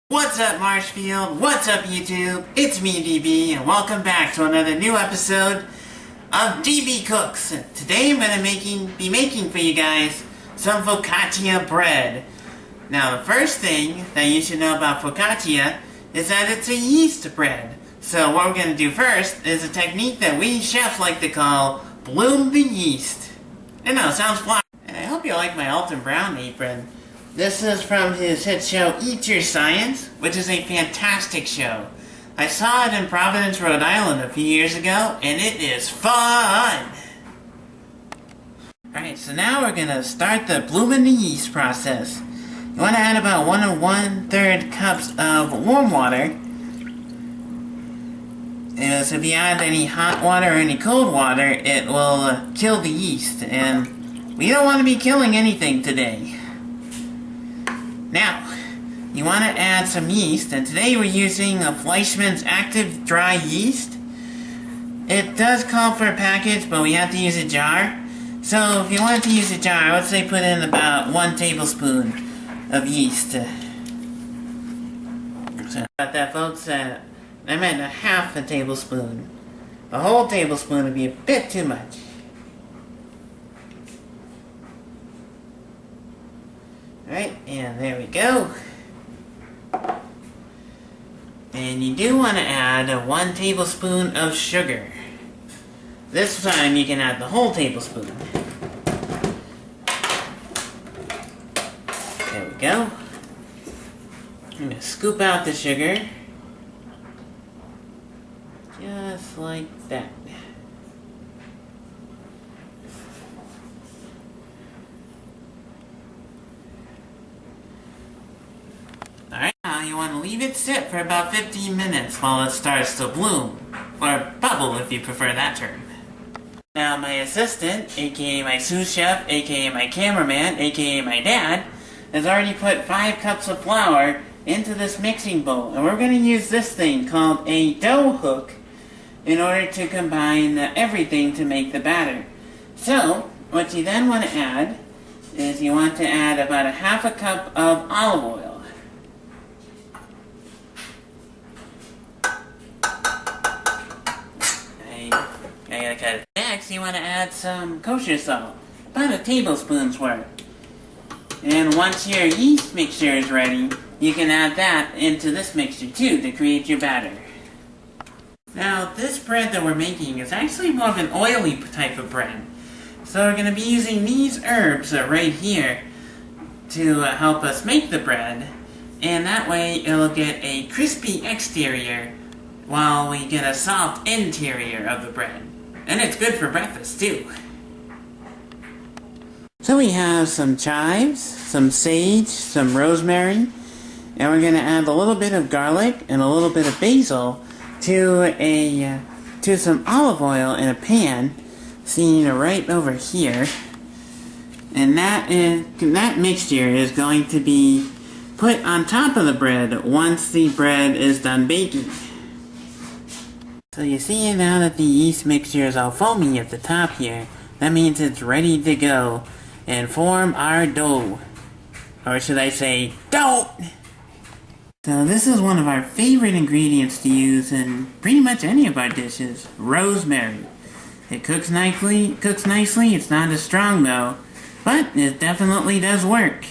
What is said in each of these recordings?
What's up, Marshfield? What's up, YouTube? It's me, DB, and welcome back to another new episode of DB Cooks. Today I'm going to be making for you guys some focaccia bread. Now, the first thing that you should know about focaccia is that it's a yeast bread. So what we're going to do first is a technique that we chefs like to call bloom the yeast. I know, it sounds fly. And I hope you like my Alton Brown apron. This is from his hit show Eat Your Science, which is a fantastic show. I saw it in Providence, Rhode Island a few years ago, and it is fun! Alright, so now we're going to start the blooming the yeast process. You want to add about 1 1/3 cups of warm water. So if you add any hot water or any cold water, it will kill the yeast, and we don't want to be killing anything today. Now, you want to add some yeast, and today we're using a Fleischmann's Active Dry Yeast. It does call for a package, but we have to use a jar. So if you want to use a jar, I would say put in about 1 tablespoon of yeast. So about that, folks, I meant a half a tablespoon. A whole tablespoon would be a bit too much. Alright, and there we go. And you do want to add 1 tablespoon of sugar. This time you can add the whole tablespoon. There we go. I'm going to scoop out the sugar. Just like that. Alright, now you want to leave it sit for about 15 minutes while it starts to bloom. Or bubble if you prefer that term. Now my assistant, aka my sous chef, aka my cameraman, aka my dad, has already put 5 cups of flour into this mixing bowl. And we're going to use this thing called a dough hook in order to combine everything to make the batter. So, what you then want to add is you want to add about 1/2 cup of olive oil. I gotta cut it. Next, you want to add some kosher salt, about 1 tablespoon's worth. And once your yeast mixture is ready, you can add that into this mixture too to create your batter. Now, this bread that we're making is actually more of an oily type of bread. So we're going to be using these herbs right here to help us make the bread. And that way it'll get a crispy exterior while we get a soft interior of the bread. And it's good for breakfast too. So we have some chives, some sage, some rosemary, and we're going to add a little bit of garlic and a little bit of basil to some olive oil in a pan, seen right over here. And that mixture is going to be put on top of the bread once the bread is done baking. So you see now that the yeast mixture is all foamy at the top here, that means it's ready to go and form our dough. Or should I say, dough! So this is one of our favorite ingredients to use in pretty much any of our dishes, rosemary. It cooks nicely, it's not as strong though, but it definitely does work.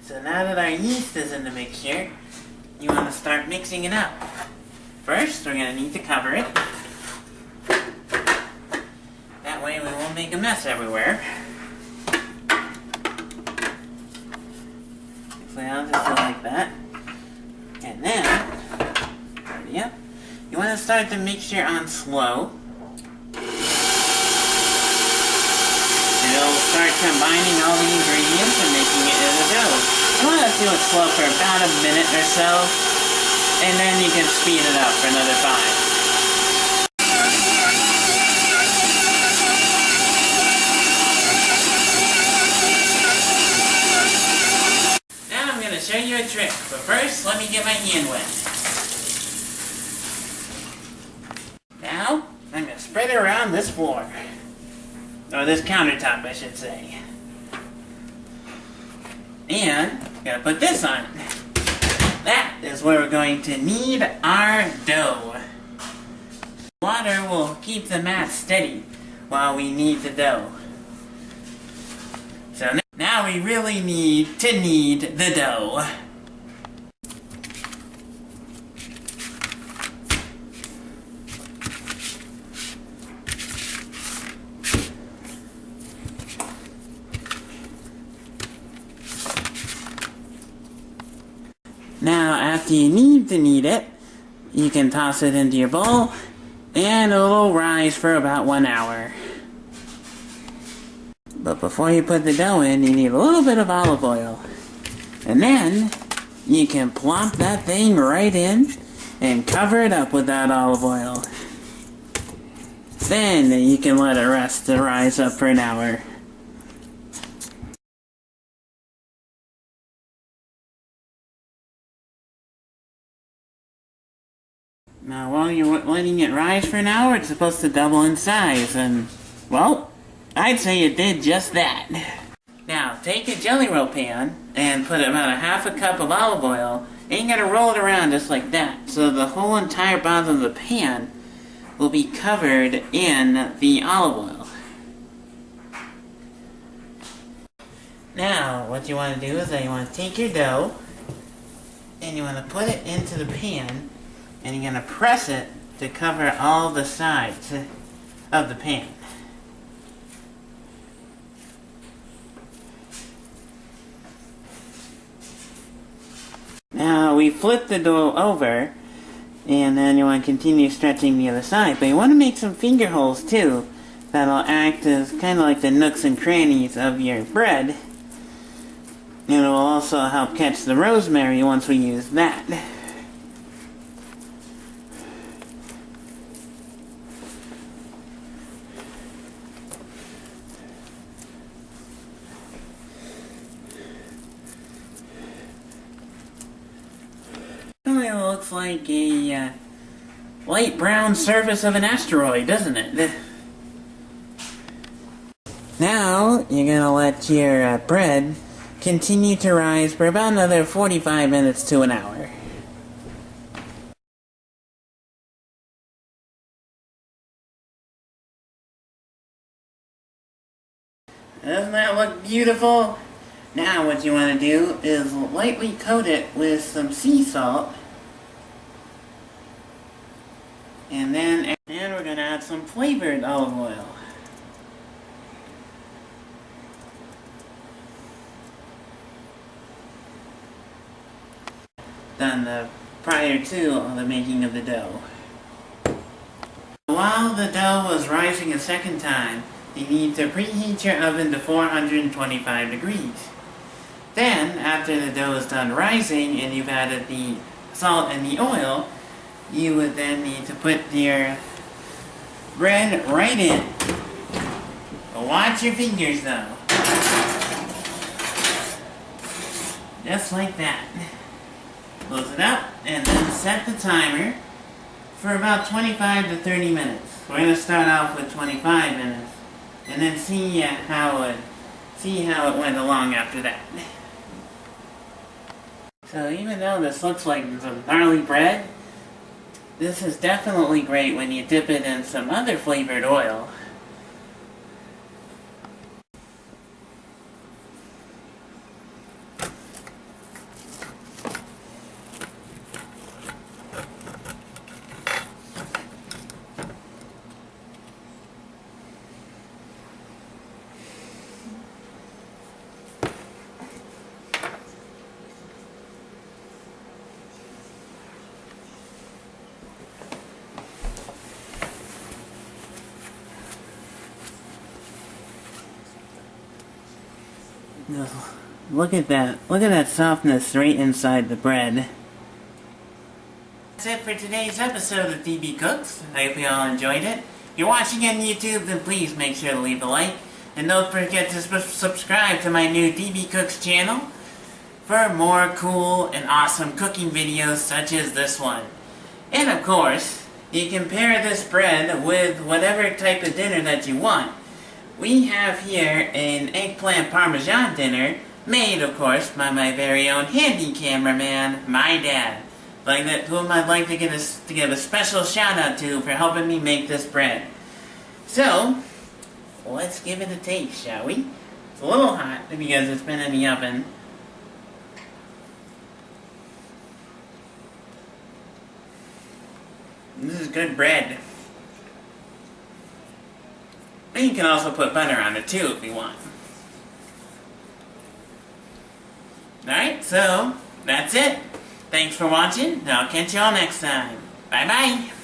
So now that our yeast is in the mixture, you want to start mixing it up. First, we're going to need to cover it. That way we won't make a mess everywhere. Down just like that. And then, yep, you want to start the mixture on slow. It'll start combining all the ingredients and making it in a dough. You want to do it slow for about a minute or so, and then you can speed it up for another 5. Now I'm going to show you a trick, but first let me get my hand wet. Now, spread it around this floor. Or this countertop, I should say. And, gotta put this on. That is where we're going to knead our dough. Water will keep the mat steady while we knead the dough. So now we really need to knead the dough. Now, after you need to knead it, you can toss it into your bowl, and it will rise for about 1 hour. But before you put the dough in, you need a little bit of olive oil. And then, you can plop that thing right in, and cover it up with that olive oil. Then, you can let it rest to rise up for 1 hour. Now, while you're letting it rise for 1 hour, it's supposed to double in size, and, well, I'd say it did just that. Now, take a jelly roll pan and put about a half a cup of olive oil, and you gotta roll it around just like that, so the whole entire bottom of the pan will be covered in the olive oil. Now, what you want to do is that you want to take your dough, and you want to put it into the pan, and you're going to press it to cover all the sides of the pan. Now we flip the dough over, and then you want to continue stretching the other side. But you want to make some finger holes too, that'll act as kind of like the nooks and crannies of your bread. And it will also help catch the rosemary once we use that. It looks like a light brown surface of an asteroid, doesn't it? Now, you're gonna let your bread continue to rise for about another 45 minutes to 1 hour. Doesn't that look beautiful? Now what you want to do is lightly coat it with some sea salt. And then we're going to add some flavored olive oil. Done prior to the making of the dough. While the dough was rising a second time, you need to preheat your oven to 425 degrees. Then, after the dough is done rising and you've added the salt and the oil, you would then need to put your bread right in. But watch your fingers though. Just like that. Close it up and then set the timer for about 25 to 30 minutes. We're going to start off with 25 minutes and then see how it went along after that. So even though this looks like some gnarly bread, this is definitely great when you dip it in some other flavored oil. Look at that. Look at that softness right inside the bread. That's it for today's episode of DB Cooks. I hope you all enjoyed it. If you're watching on YouTube, then please make sure to leave a like. And don't forget to subscribe to my new DB Cooks channel for more cool and awesome cooking videos such as this one. And of course, you can pair this bread with whatever type of dinner that you want. We have here an eggplant parmesan dinner, made, of course, by my very own handy cameraman, my dad, whom I'd like to give a special shout out to for helping me make this bread. So, let's give it a taste, shall we? It's a little hot because it's been in the oven. This is good bread. And you can also put butter on it too if you want. Alright, so that's it. Thanks for watching, and I'll catch you all next time. Bye bye!